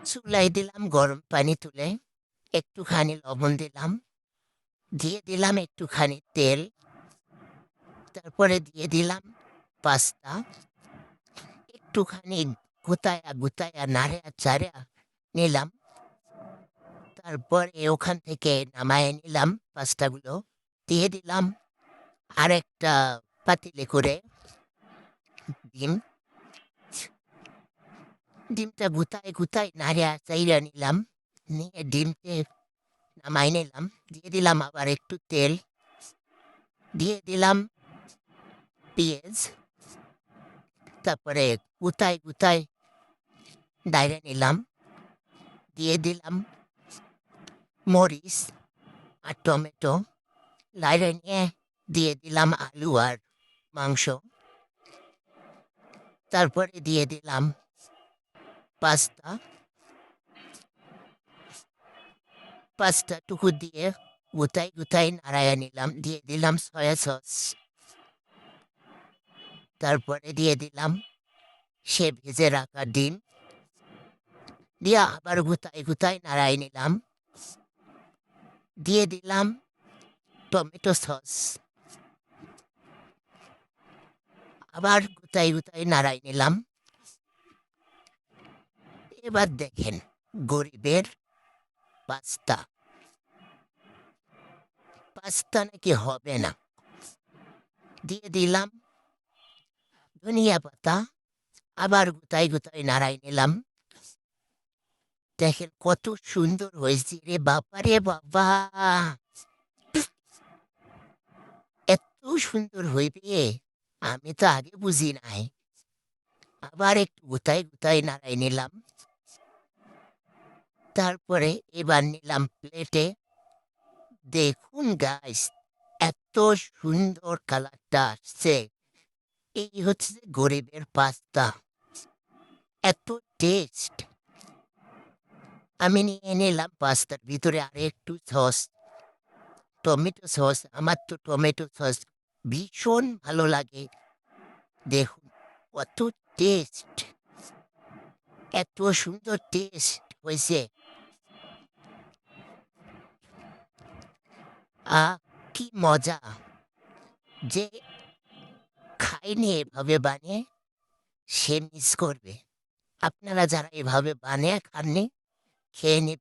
চুলায় দিলাম গরম পানি তুলে, একটুখানি লবণ দিলাম, দিয়ে দিলাম একটুখানি তেল, তারপরে দিয়ে দিলাম পাস্তা, একটুখানি গুতায়া গুতায়া নাড়া চাড়া নিলাম। তারপরে ওখান থেকে নামায়ে নিলাম পাস্তাগুলো, দিয়ে দিলাম আরেকটা পাতিলে করে ডিম। ডিমটা গুতায় গুতায় নাড়া চাইড়া নিলাম, নিয়ে ডিমকে নামাই নিলাম, দিয়ে দিলাম আবার একটু তেল, দিয়ে দিলাম পেঁয়াজ, তারপরে গুতায় গুতায় ডাইরে নিলাম, দিয়ে দিলাম মরিচ আর টমেটো, লাইরে নিয়ে দিয়ে দিলাম আলু আর মাংস, তারপরে দিয়ে দিলাম পাস্তা। পাস্তাটুকু দিয়ে গুতাই গুতাই নাড়াইয়া নিলাম, দিয়ে দিলাম সয়া সস, তারপরে দিয়ে দিলাম সে ভেজে রাখা ডিম, দিয়ে আবার গুতাই গুতাই নাড়াই নিলাম, দিয়ে দিলাম টমেটো সস, আবার গুতাই গুতাই নাড়াই নিলাম। এবার দেখেন গরিবের পাস্তা। পাস্তা নাকি হবে না। দিয়ে দিলাম ধনিয়া পাতা, আবার গুতাই গুতাই নাড়াই নিলাম। দেখেন কত সুন্দর হয়েছে রে বাবা রে বাবা! এত সুন্দর হইবে আমি তো আগে বুঝি নাই। আবার একটু গুতাই গুতাই নাড়াই নিলাম, তারপরে এবার নিলাম প্লেটে। দেখুন গাইস, এত সুন্দর কালারটা আসছে। এই হচ্ছে গরিবের পাস্তা, এত টেস্ট। আমি নিয়ে নিলাম পাস্তার ভিতরে আর একটু সস, টমেটো সস। আমার তো টমেটো সস ভীষণ ভালো লাগে। দেখুন কত টেস্ট, এত সুন্দর টেস্ট হয়েছে। কি মজা! যে খায়নি এভাবে বানিয়ে সে মিস করবে। আপনারা যারা এভাবে বানিয়ে খাননি, খেয়ে নিন।